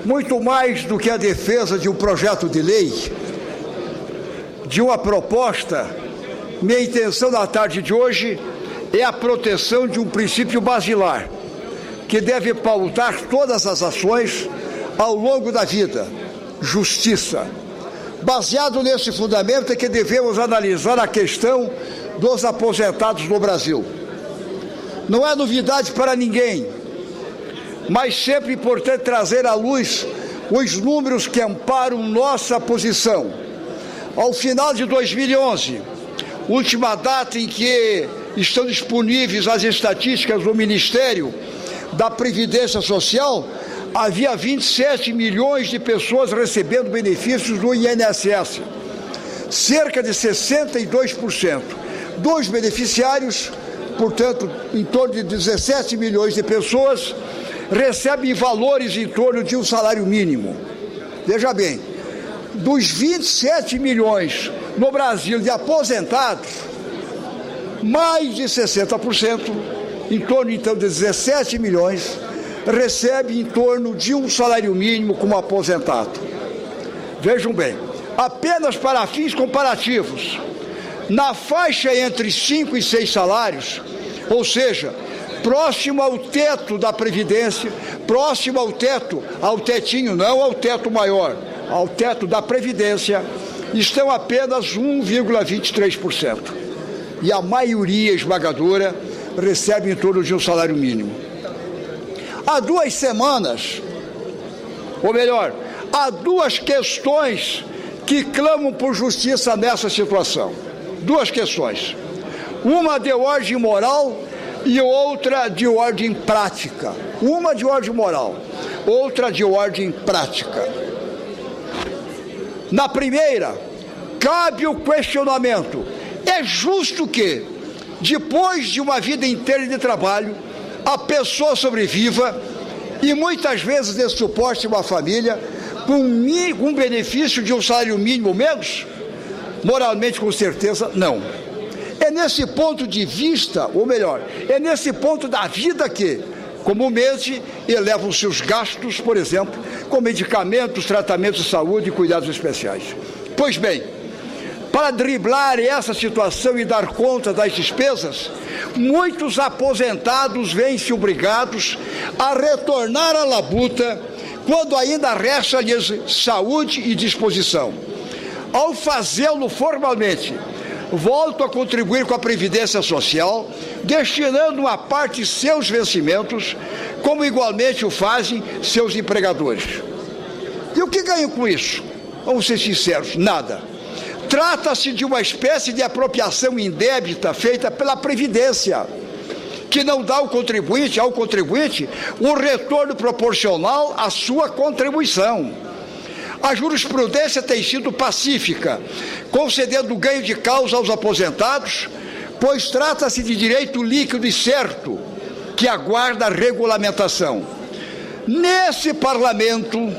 Muito mais do que a defesa de um projeto de lei, de uma proposta, minha intenção na tarde de hoje é a proteção de um princípio basilar, que deve pautar todas as ações ao longo da vida: justiça. Baseado nesse fundamento é que devemos analisar a questão dos aposentados no Brasil. Não é novidade para ninguém, mas sempre importante trazer à luz os números que amparam nossa posição. Ao final de 2011, última data em que estão disponíveis as estatísticas do Ministério da Previdência Social, havia 27 milhões de pessoas recebendo benefícios do INSS. Cerca de 62% dos beneficiários, portanto, em torno de 17 milhões de pessoas, recebem valores em torno de um salário mínimo. Veja bem, dos 27 milhões no Brasil de aposentados, mais de 60%, em torno então de 17 milhões, recebe em torno de um salário mínimo como aposentado. Vejam bem, apenas para fins comparativos, na faixa entre 5 e 6 salários, ou seja, próximo ao teto da Previdência, próximo ao teto, ao tetinho, não ao teto maior, ao teto da Previdência, estão apenas 1,23%. E a maioria esmagadora recebe em torno de um salário mínimo. Há 2 semanas, ou melhor, há 2 questões que clamam por justiça nessa situação. 2 questões. Uma de ordem moral e outra de ordem prática. Uma de ordem moral, outra de ordem prática. Na primeira, cabe o questionamento: é justo que, depois de uma vida inteira de trabalho, a pessoa sobreviva e muitas vezes dê suporte a uma família com um benefício de um salário mínimo menos? Moralmente, com certeza, não. É nesse ponto de vista, ou melhor, é nesse ponto da vida que, comumente, elevam-se os gastos, por exemplo, com medicamentos, tratamentos de saúde e cuidados especiais. Pois bem, para driblar essa situação e dar conta das despesas, muitos aposentados veem-se obrigados a retornar à labuta quando ainda resta-lhes saúde e disposição. Ao fazê-lo formalmente, voltam a contribuir com a Previdência Social, destinando uma parte de seus vencimentos, como igualmente o fazem seus empregadores. E o que ganham com isso? Vamos ser sinceros, nada. Trata-se de uma espécie de apropriação indébita feita pela Previdência, que não dá ao contribuinte o retorno proporcional à sua contribuição. A jurisprudência tem sido pacífica, concedendo ganho de causa aos aposentados, pois trata-se de direito líquido e certo, que aguarda regulamentação. Nesse Parlamento,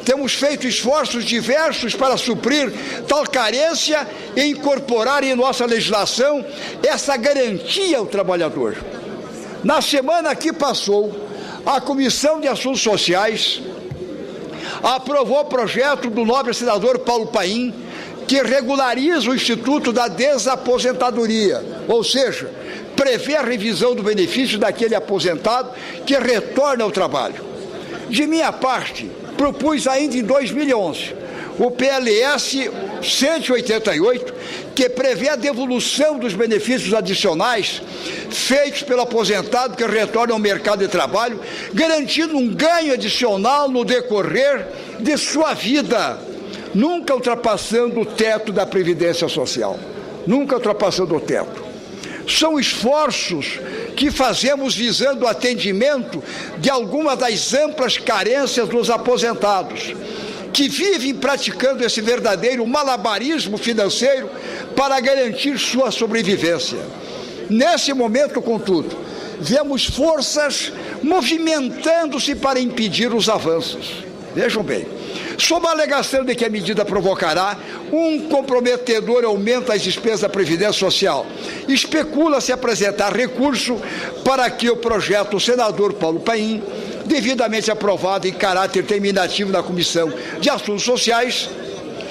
temos feito esforços diversos para suprir tal carência e incorporar em nossa legislação essa garantia ao trabalhador. Na semana que passou, a Comissão de Assuntos Sociais aprovou o projeto do nobre senador Paulo Paim, que regulariza o Instituto da Desaposentadoria, ou seja, prevê a revisão do benefício daquele aposentado que retorna ao trabalho. De minha parte, propus ainda em 2011 o PLS 188, que prevê a devolução dos benefícios adicionais feitos pelo aposentado que retorna ao mercado de trabalho, garantindo um ganho adicional no decorrer de sua vida, nunca ultrapassando o teto da Previdência Social. Nunca ultrapassando o teto. São esforços que fazemos visando o atendimento de algumas das amplas carências dos aposentados, que vivem praticando esse verdadeiro malabarismo financeiro para garantir sua sobrevivência. Nesse momento, contudo, vemos forças movimentando-se para impedir os avanços. Vejam bem, sob a alegação de que a medida provocará um comprometedor aumento das despesas da Previdência Social, especula-se apresentar recurso para que o projeto do senador Paulo Paim devidamente aprovado em caráter terminativo na Comissão de Assuntos Sociais,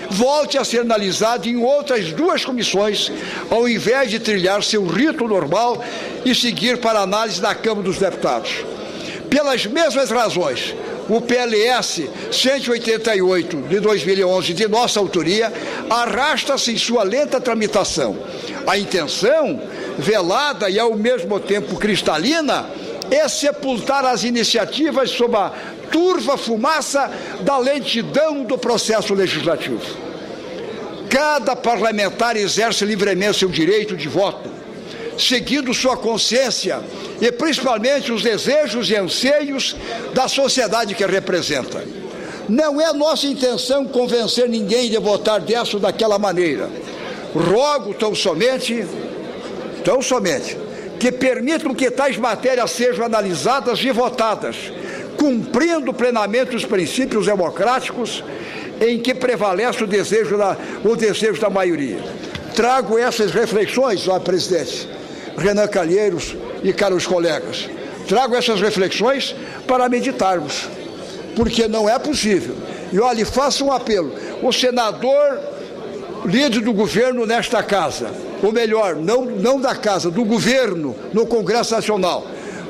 volte a ser analisado em outras duas comissões, ao invés de trilhar seu rito normal e seguir para análise na Câmara dos Deputados. Pelas mesmas razões, o PLS 188 de 2011, de nossa autoria, arrasta-se em sua lenta tramitação. A intenção, velada e ao mesmo tempo cristalina, é sepultar as iniciativas sob a turva fumaça da lentidão do processo legislativo. Cada parlamentar exerce livremente seu direito de voto, seguindo sua consciência e principalmente os desejos e anseios da sociedade que representa. Não é nossa intenção convencer ninguém de votar dessa ou daquela maneira. Rogo tão somente, que permitam que tais matérias sejam analisadas e votadas, cumprindo plenamente os princípios democráticos em que prevalece o desejo da maioria. Trago essas reflexões, senhor presidente, Renan Calheiros e caros colegas, trago essas reflexões para meditarmos, porque não é possível. E olha, faço um apelo, o senador líder do governo nesta casa, ou melhor, não da casa, do governo no Congresso Nacional,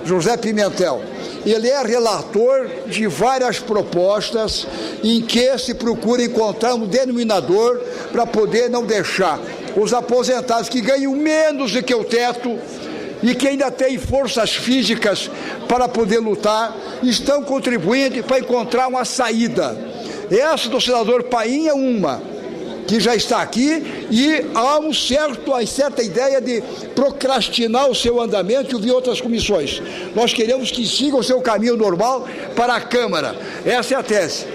José Pimentel, ele é relator de várias propostas em que se procura encontrar um denominador para poder não deixar os aposentados que ganham menos do que o teto e que ainda têm forças físicas para poder lutar, estão contribuindo para encontrar uma saída. Essa do senador Paim é uma, que já está aqui, e há uma certa ideia de procrastinar o seu andamento e ouvir outras comissões. Nós queremos que siga o seu caminho normal para a Câmara. Essa é a tese.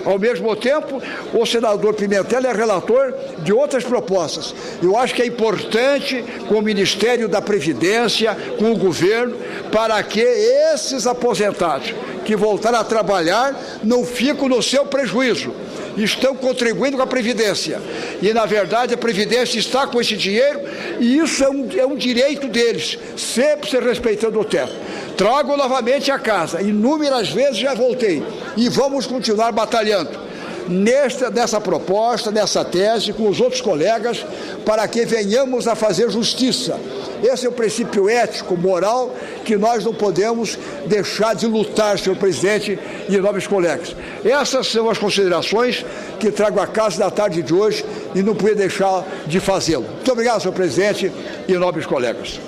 Ao mesmo tempo, o senador Pimentel é relator de outras propostas. Eu acho que é importante, com o Ministério da Previdência, com o governo, para que esses aposentados que voltaram a trabalhar não fiquem no seu prejuízo. Estão contribuindo com a Previdência. E, na verdade, a Previdência está com esse dinheiro e isso é um direito deles, sempre se respeitando o teto. Trago novamente a casa, inúmeras vezes já voltei, e vamos continuar batalhando nessa proposta, nessa tese, com os outros colegas, para que venhamos a fazer justiça. Esse é o princípio ético, moral, que nós não podemos deixar de lutar, senhor presidente e nobres colegas. Essas são as considerações que trago à casa da tarde de hoje e não podia deixar de fazê-lo. Muito obrigado, senhor presidente e nobres colegas.